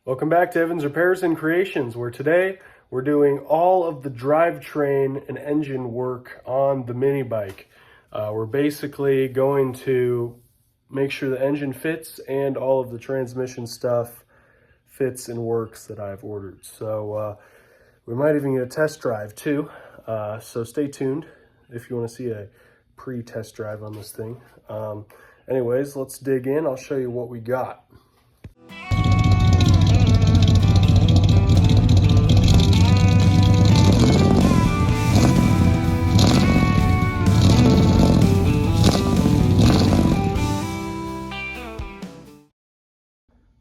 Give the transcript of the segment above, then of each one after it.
Welcome back to Evans Repairs and Creations, where today we're doing all of the drivetrain and engine work on the mini bike. We're basically going to make sure the engine fits and all of the transmission stuff fits and works that I've ordered. So we might even get a test drive too. So stay tuned if you want to see a pre-test drive on this thing. Anyways, let's dig in. I'll show you what we got.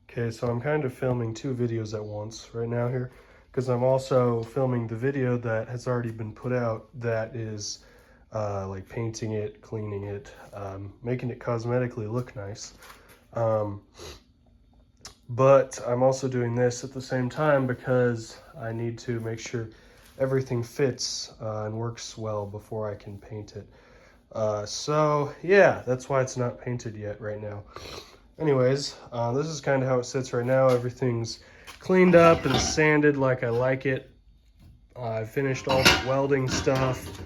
Okay, so I'm kind of filming two videos at once right now here, because I'm also filming the video that has already been put out that is like painting it, cleaning it, making it cosmetically look nice. But I'm also doing this at the same time because I need to make sure everything fits and works well before I can paint it. So yeah, that's why it's not painted yet right now. Anyways, this is kind of how it sits right now. Everything's cleaned up and sanded like I like it. I finished all the welding stuff.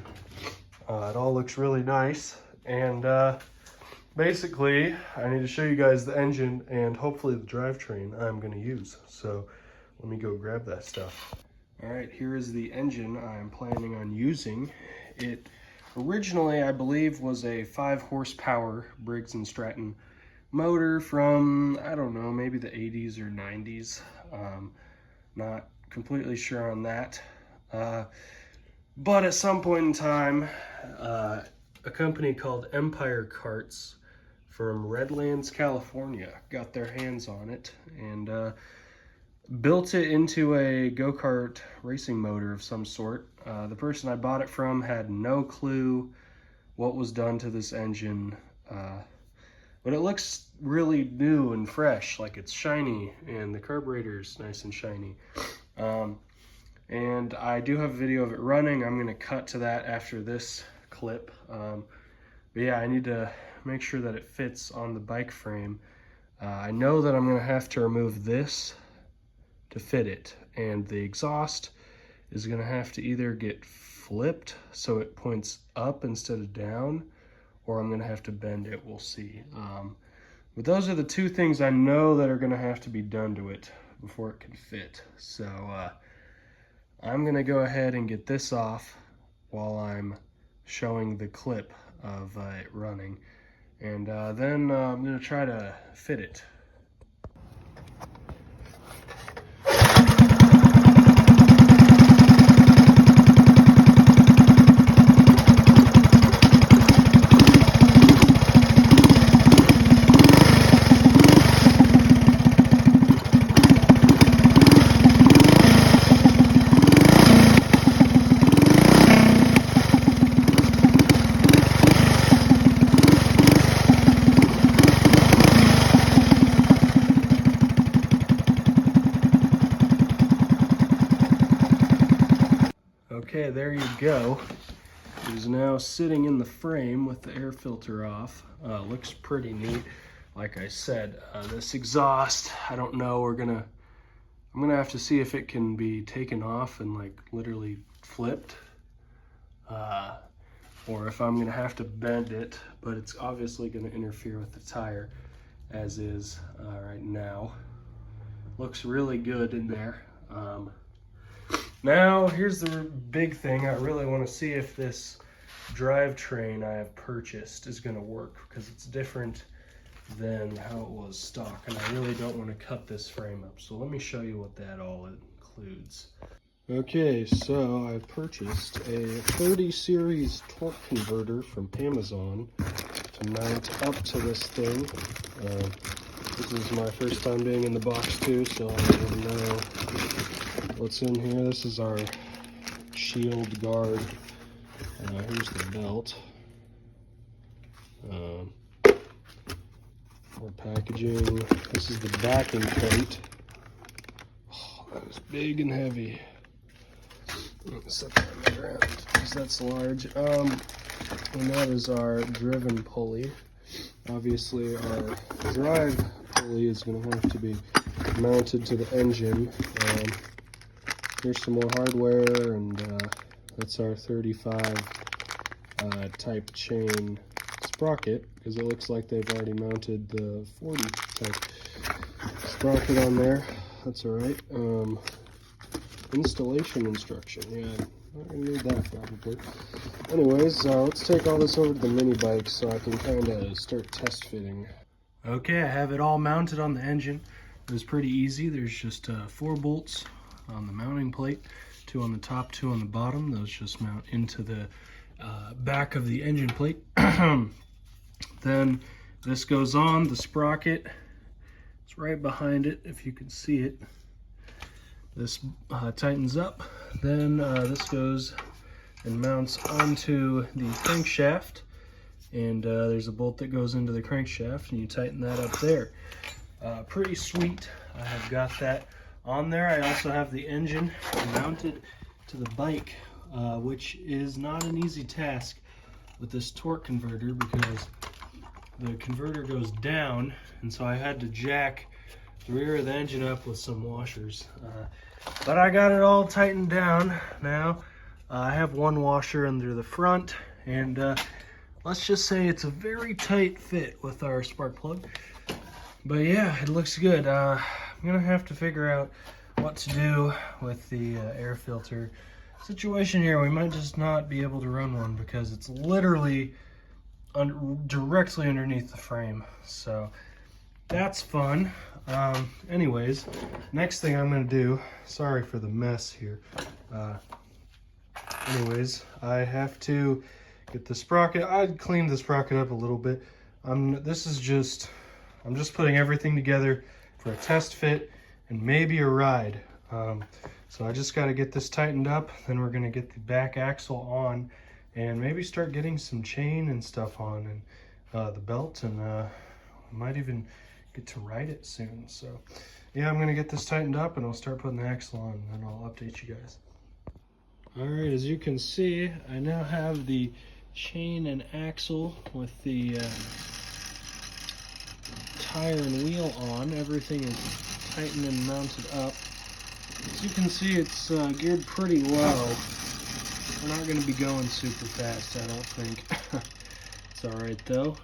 It all looks really nice. And basically, I need to show you guys the engine and hopefully the drivetrain I'm going to use. So let me go grab that stuff. All right, here is the engine I'm planning on using. It originally, I believe, was a 5 horsepower Briggs & Stratton motor from, I don't know, maybe the 80s or 90s. Not completely sure on that. But at some point in time, a company called Empire Carts from Redlands, California got their hands on it and built it into a go-kart racing motor of some sort. The person I bought it from had no clue what was done to this engine. But it looks really new and fresh, like it's shiny, and the carburetor's nice and shiny. And I do have a video of it running. I'm gonna cut to that after this clip. But yeah, I need to make sure that it fits on the bike frame. I know that I'm gonna have to remove this to fit it, and the exhaust is gonna have to either get flipped so it points up instead of down, or I'm gonna have to bend it, we'll see. But those are the two things I know that are gonna have to be done to it before it can fit. So I'm gonna go ahead and get this off while I'm showing the clip of it running. And then I'm gonna try to fit it. Okay, there you go. It is now sitting in the frame with the air filter off. Looks pretty neat. Like I said, this exhaust, I don't know, I'm gonna have to see if it can be taken off and like literally flipped. Or if I'm gonna have to bend it, but it's obviously gonna interfere with the tire as is right now. Looks really good in there. Now, here's the big thing. I really want to see if this drivetrain I have purchased is going to work, because it's different than how it was stock, and I really don't want to cut this frame up. So let me show you what that all includes. Okay, so I purchased a 30 series torque converter from Amazon to mount up to this thing. This is my first time being in the box too, so I don't know what's in here. This is our shield guard. Here's the belt. More packaging. This is the backing plate. Oh, that is big and heavy. Set that on the ground because that's large. And that is our driven pulley. Obviously, our drive pulley is going to have to be mounted to the engine. Here's some more hardware, and that's our 35 type chain sprocket, because it looks like they've already mounted the 40 type sprocket on there. That's all right. Installation instruction. Yeah, not gonna need that probably. Anyways, let's take all this over to the mini bike so I can kind of start test fitting. Okay, I have it all mounted on the engine. It was pretty easy. There's just 4 bolts on the mounting plate, 2 on the top, 2 on the bottom. Those just mount into the back of the engine plate. Then this goes on the sprocket. It's right behind it, if you can see it. This tightens up. Then this goes and mounts onto the crankshaft, and there's a bolt that goes into the crankshaft, and you tighten that up there. Pretty sweet. I have got that on there. I also have the engine mounted to the bike, which is not an easy task with this torque converter, because the converter goes down, and so I had to jack the rear of the engine up with some washers. But I got it all tightened down now. I have one washer under the front, and let's just say it's a very tight fit with our spark plug. But yeah, it looks good. I'm gonna have to figure out what to do with the air filter situation here. We might just not be able to run one because it's literally directly underneath the frame. So that's fun. Anyways, next thing I'm gonna do, sorry for the mess here. Anyways, I have to get the sprocket. I'd cleaned the sprocket up a little bit. I'm just putting everything together for a test fit and maybe a ride. So I just got to get this tightened up, then we're going to get the back axle on and maybe start getting some chain and stuff on, and the belt, and I might even get to ride it soon. So yeah, I'm going to get this tightened up and I'll start putting the axle on, and I'll update you guys. All right, as you can see, I now have the chain and axle with the tire and wheel on. Everything is tightened and mounted up. As you can see, it's geared pretty low. We're not going to be going super fast, I don't think. It's all right though.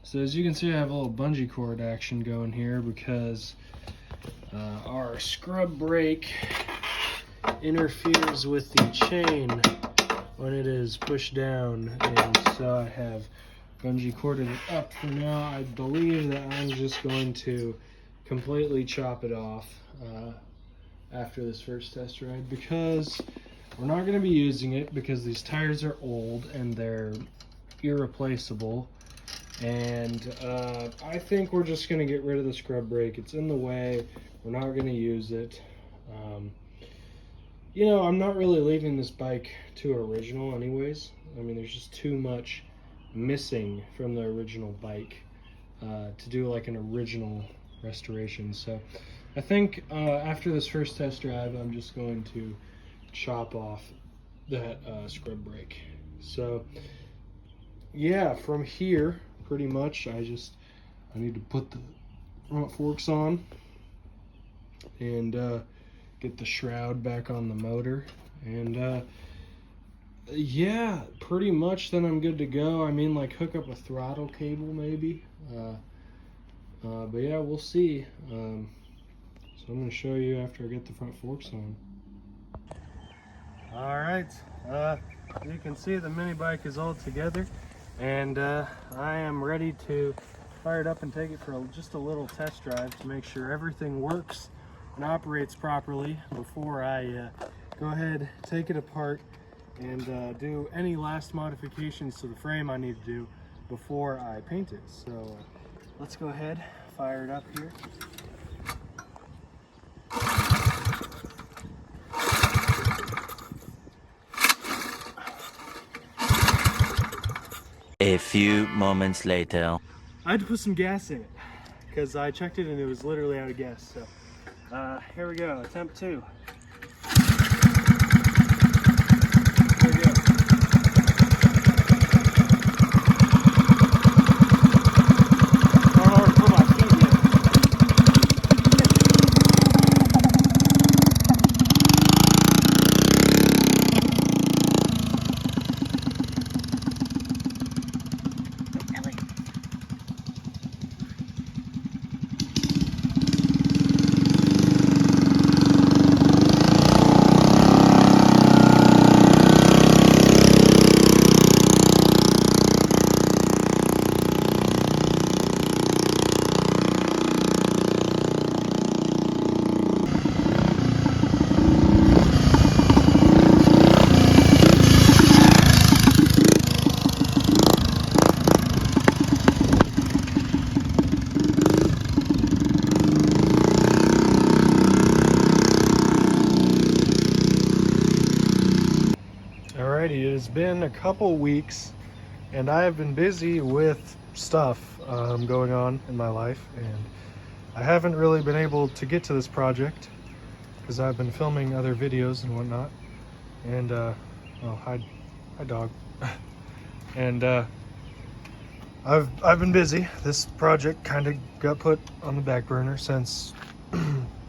So as you can see, I have a little bungee cord action going here because our scrub brake interferes with the chain when it is pushed down, and so I have bungee corded it up for now. I believe that I'm just going to completely chop it off after this first test ride, because we're not going to be using it, because these tires are old and they're irreplaceable, and I think we're just going to get rid of the scrub brake. It's in the way. We're not going to use it. You know, I'm not really leaving this bike to original anyways. I mean, there's just too much missing from the original bike to do like an original restoration. So I think after this first test drive, I'm just going to chop off that scrub brake. So yeah, from here pretty much I need to put the front forks on and get the shroud back on the motor, and yeah, pretty much then I'm good to go. I mean, like, hook up a throttle cable maybe, but yeah, we'll see. So I'm going to show you after I get the front forks on. All right, you can see the mini bike is all together, and I am ready to fire it up and take it for just a little test drive to make sure everything works and operates properly before I go ahead, take it apart, and do any last modifications to the frame I need to do before I paint it. So let's go ahead, fire it up here. A few moments later. I had to put some gas in it because I checked it and it was literally out of gas. So here we go, attempt 2. Here we go. I don't know where to put my feet yet. has been a couple weeks and I have been busy with stuff going on in my life, and I haven't really been able to get to this project because I've been filming other videos and whatnot. And oh, hi dog. And I've been busy. This project kind of got put on the back burner since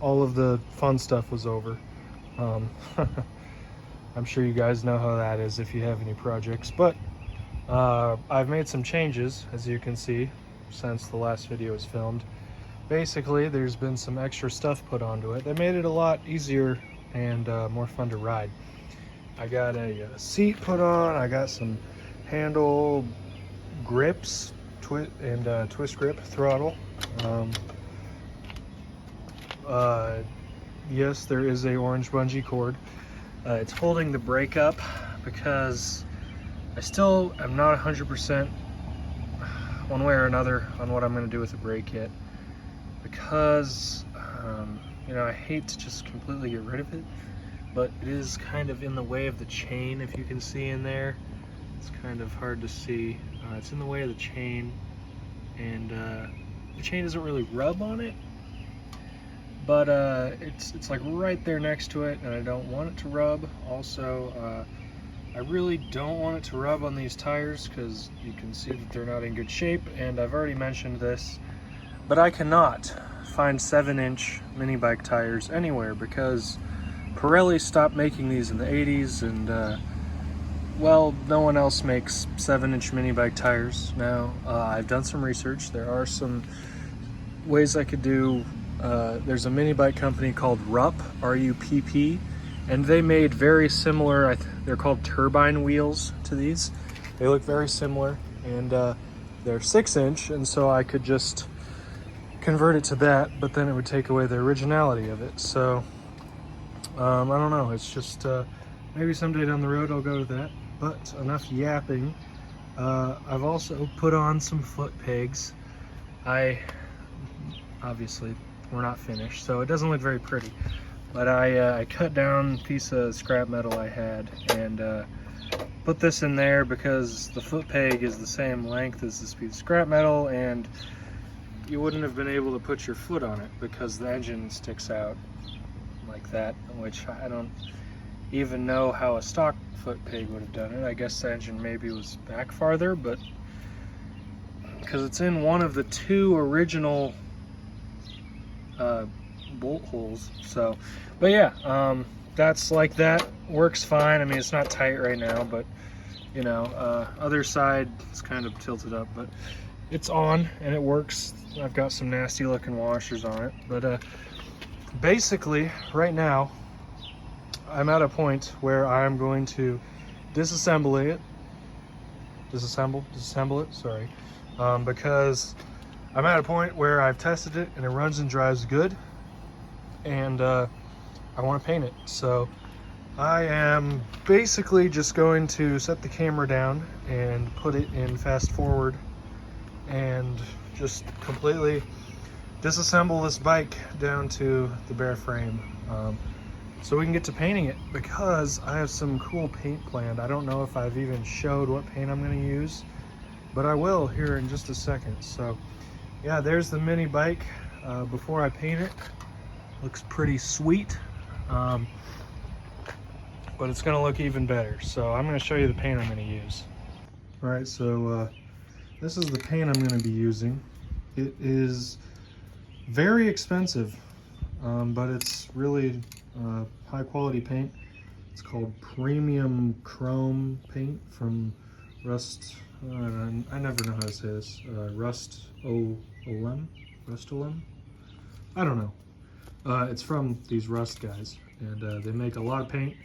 all of the fun stuff was over. I'm sure you guys know how that is if you have any projects, but I've made some changes, as you can see, since the last video was filmed. Basically, there's been some extra stuff put onto it that made it a lot easier and more fun to ride. I got a seat put on, I got some handle grips, twist grip throttle. Yes, there is a orange bungee cord. It's holding the brake up because I still am not 100% one way or another on what I'm going to do with the brake yet, because you know, I hate to just completely get rid of it, but it is kind of in the way of the chain. If you can see in there, it's kind of hard to see. It's in the way of the chain, and the chain doesn't really rub on it, but it's like right there next to it, and I don't want it to rub. Also, I really don't want it to rub on these tires because you can see that they're not in good shape, and I've already mentioned this, but I cannot find 7-inch mini bike tires anywhere because Pirelli stopped making these in the 80s, and well, no one else makes 7-inch mini bike tires now. I've done some research. There are some ways I could do. There's a mini bike company called Rupp, R-U-P-P, and they made very similar, they're called turbine wheels to these. They look very similar, and they're 6-inch, and so I could just convert it to that, but then it would take away the originality of it. So I don't know, it's just maybe someday down the road I'll go to that. But enough yapping. I've also put on some foot pegs. Obviously we're not finished, so it doesn't look very pretty, but I cut down a piece of scrap metal I had and put this in there because the foot peg is the same length as this piece of scrap metal, and you wouldn't have been able to put your foot on it because the engine sticks out like that, which I don't even know how a stock foot peg would have done it. I guess the engine maybe was back farther, but because it's in one of the 2 original bolt holes. So, but yeah, that's like that. Works fine. I mean, it's not tight right now, but you know, other side it's kind of tilted up, but it's on and it works. I've got some nasty looking washers on it, but basically right now I'm at a point where I'm going to disassemble it, sorry, because I'm at a point where I've tested it and it runs and drives good, and I want to paint it. So I am basically just going to set the camera down and put it in fast forward and just completely disassemble this bike down to the bare frame, so we can get to painting it, because I have some cool paint planned. I don't know if I've even showed what paint I'm going to use, but I will here in just a second. So yeah, there's the mini bike before I paint it. Looks pretty sweet, but it's going to look even better. So I'm going to show you the paint I'm going to use. All right, so this is the paint I'm going to be using. It is very expensive, but it's really high quality paint. It's called premium chrome paint from Rust. I never know how to say this. Rust-Oleum? I don't know. It's from these Rust guys, and they make a lot of paint,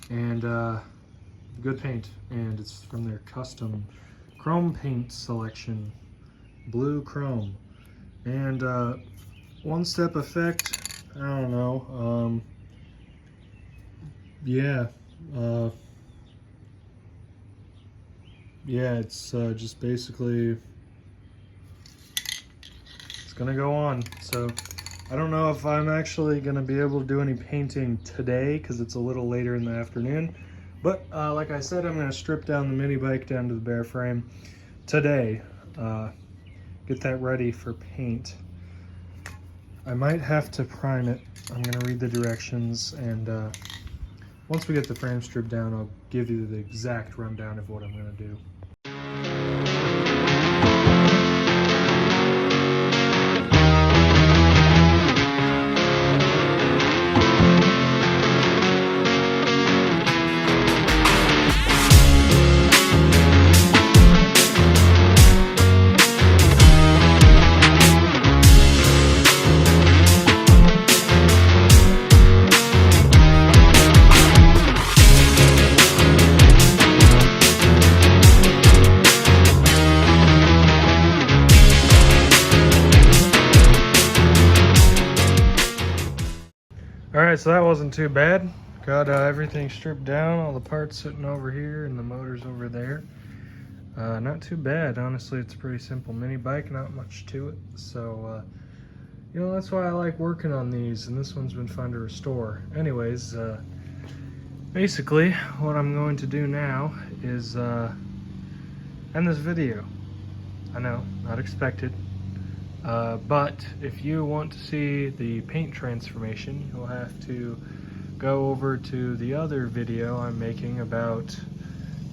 and good paint, and it's from their custom chrome paint selection, blue chrome, and one step effect. I don't know. Yeah, it's just basically, it's gonna go on. So I don't know if I'm actually gonna be able to do any painting today because it's a little later in the afternoon, But like I said, I'm going to strip down the mini bike down to the bare frame today. Get that ready for paint. I might have to prime it. I'm going to read the directions, and once we get the frame stripped down, I'll give you the exact rundown of what I'm going to do. Alright, so that wasn't too bad. Got everything stripped down, all the parts sitting over here and the motors over there. Not too bad, honestly. It's a pretty simple mini bike, not much to it. So, you know, that's why I like working on these, and this one's been fun to restore. Anyways, basically, what I'm going to do now is end this video. I know, not expected. But if you want to see the paint transformation, you'll have to go over to the other video I'm making about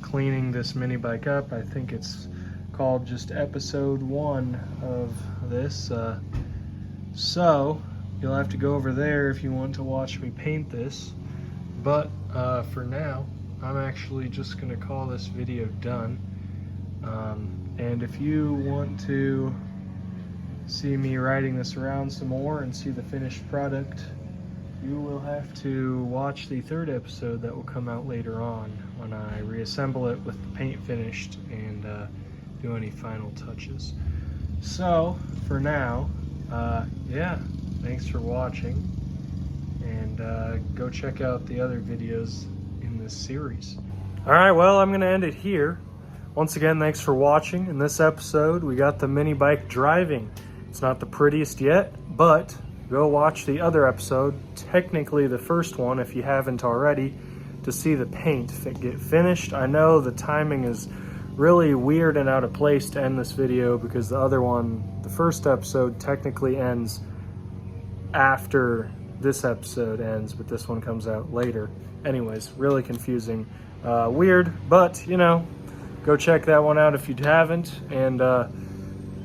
cleaning this mini bike up. I think it's called just episode 1 of this. So you'll have to go over there if you want to watch me paint this. But for now, I'm actually just going to call this video done. And if you want to see me riding this around some more and see the finished product, you will have to watch the 3rd episode that will come out later on when I reassemble it with the paint finished and do any final touches. So for now, yeah, thanks for watching, and go check out the other videos in this series. Alright, well, I'm gonna end it here. Once again, thanks for watching. In this episode, we got the mini bike driving. It's not the prettiest yet, but go watch the other episode, technically the first one if you haven't already, to see the paint get finished. I know the timing is really weird and out of place to end this video because the other one, the first episode, technically ends after this episode ends, but this one comes out later. Anyways, really confusing. Weird, but you know, go check that one out if you haven't. And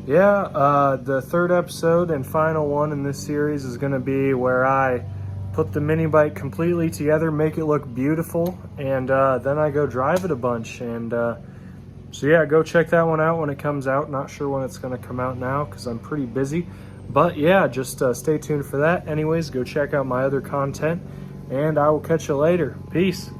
yeah, the 3rd episode and final one in this series is going to be where I put the mini bike completely together, make it look beautiful, and then I go drive it a bunch. And so yeah, go check that one out when it comes out. Not sure when it's going to come out now because I'm pretty busy. But yeah, just stay tuned for that. Anyways, go check out my other content, and I will catch you later. Peace.